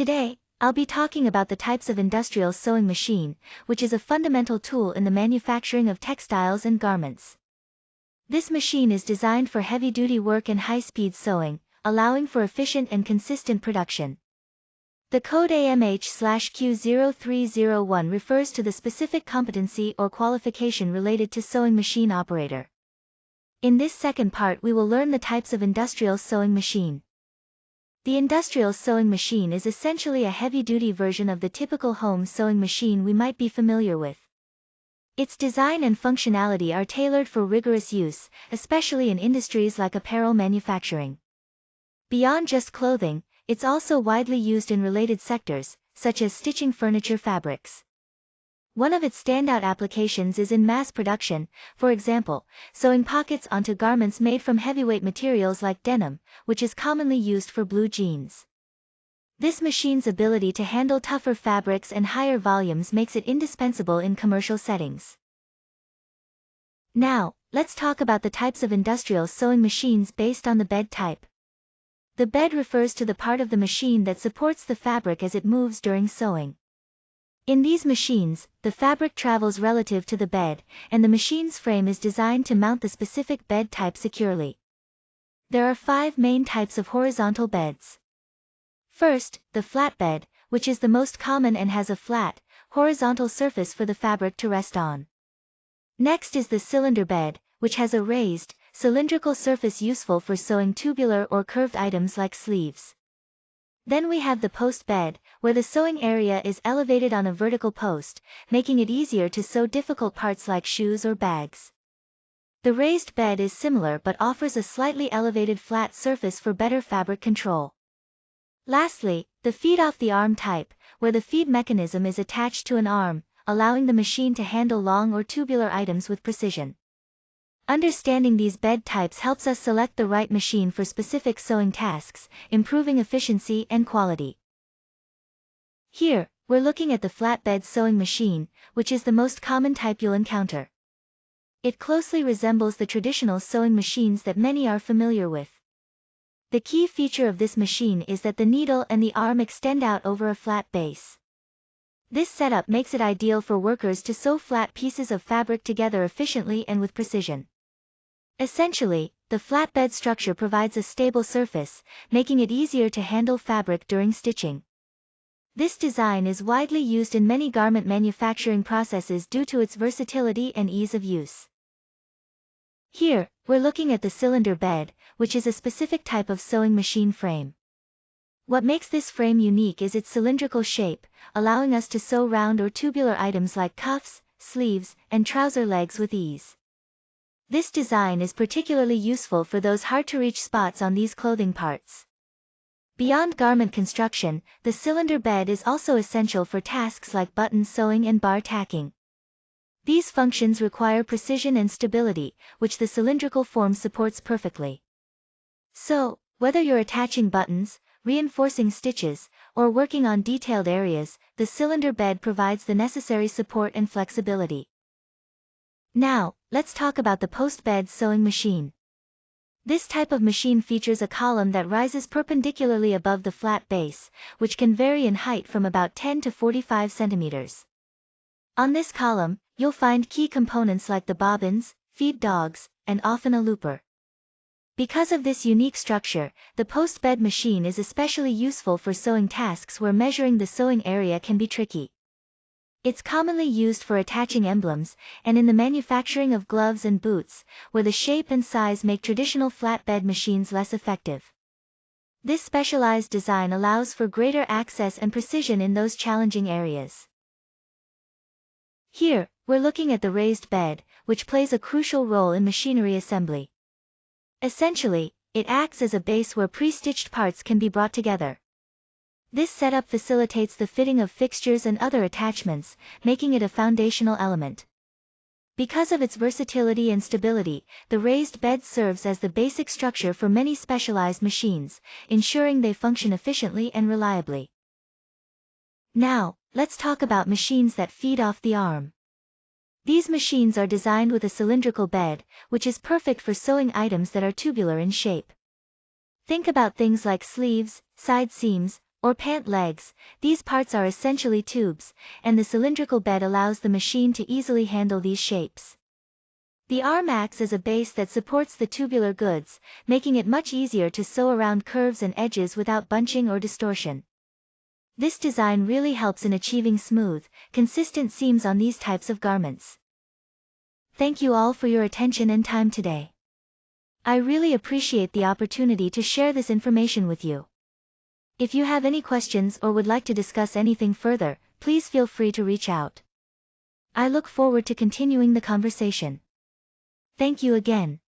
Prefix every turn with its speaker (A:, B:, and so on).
A: Today, I'll be talking about the types of industrial sewing machine, which is a fundamental tool in the manufacturing of textiles and garments. This machine is designed for heavy-duty work and high-speed sewing, allowing for efficient and consistent production. The code AMH/Q0301 refers to the specific competency or qualification related to sewing machine operator. In this second part we will learn the types of industrial sewing machine. The industrial sewing machine is essentially a heavy-duty version of the typical home sewing machine we might be familiar with. Its design and functionality are tailored for rigorous use, especially in industries like apparel manufacturing. Beyond just clothing, it's also widely used in related sectors, such as stitching furniture fabrics. One of its standout applications is in mass production, for example, sewing pockets onto garments made from heavyweight materials like denim, which is commonly used for blue jeans. This machine's ability to handle tougher fabrics and higher volumes makes it indispensable in commercial settings. Now, let's talk about the types of industrial sewing machines based on the bed type. The bed refers to the part of the machine that supports the fabric as it moves during sewing. In these machines, the fabric travels relative to the bed, and the machine's frame is designed to mount the specific bed type securely. There are 5 main types of horizontal beds. First, the flatbed, which is the most common and has a flat, horizontal surface for the fabric to rest on. Next is the cylinder bed, which has a raised, cylindrical surface useful for sewing tubular or curved items like sleeves. Then we have the post bed, where the sewing area is elevated on a vertical post, making it easier to sew difficult parts like shoes or bags. The raised bed is similar but offers a slightly elevated flat surface for better fabric control. Lastly, the feed-off-the-arm type, where the feed mechanism is attached to an arm, allowing the machine to handle long or tubular items with precision. Understanding these bed types helps us select the right machine for specific sewing tasks, improving efficiency and quality. Here, we're looking at the flatbed sewing machine, which is the most common type you'll encounter. It closely resembles the traditional sewing machines that many are familiar with. The key feature of this machine is that the needle and the arm extend out over a flat base. This setup makes it ideal for workers to sew flat pieces of fabric together efficiently and with precision. Essentially, the flatbed structure provides a stable surface, making it easier to handle fabric during stitching. This design is widely used in many garment manufacturing processes due to its versatility and ease of use. Here, we're looking at the cylinder bed, which is a specific type of sewing machine frame. What makes this frame unique is its cylindrical shape, allowing us to sew round or tubular items like cuffs, sleeves, and trouser legs with ease. This design is particularly useful for those hard-to-reach spots on these clothing parts. Beyond garment construction, the cylinder bed is also essential for tasks like button sewing and bar tacking. These functions require precision and stability, which the cylindrical form supports perfectly. So, whether you're attaching buttons, reinforcing stitches, or working on detailed areas, the cylinder bed provides the necessary support and flexibility. Now, let's talk about the post-bed sewing machine. This type of machine features a column that rises perpendicularly above the flat base, which can vary in height from about 10 to 45 centimeters. On this column, you'll find key components like the bobbins, feed dogs, and often a looper. Because of this unique structure, the post-bed machine is especially useful for sewing tasks where measuring the sewing area can be tricky. It's commonly used for attaching emblems, and in the manufacturing of gloves and boots, where the shape and size make traditional flatbed machines less effective. This specialized design allows for greater access and precision in those challenging areas. Here, we're looking at the raised bed, which plays a crucial role in machinery assembly. Essentially, it acts as a base where pre-stitched parts can be brought together. This setup facilitates the fitting of fixtures and other attachments, making it a foundational element. Because of its versatility and stability, the raised bed serves as the basic structure for many specialized machines, ensuring they function efficiently and reliably. Now, let's talk about machines that feed off the arm. These machines are designed with a cylindrical bed, which is perfect for sewing items that are tubular in shape. Think about things like sleeves, side seams, or pant legs. These parts are essentially tubes, and the cylindrical bed allows the machine to easily handle these shapes. The arm acts as a base that supports the tubular goods, making it much easier to sew around curves and edges without bunching or distortion. This design really helps in achieving smooth, consistent seams on these types of garments. Thank you all for your attention and time today. I really appreciate the opportunity to share this information with you. If you have any questions or would like to discuss anything further, please feel free to reach out. I look forward to continuing the conversation. Thank you again.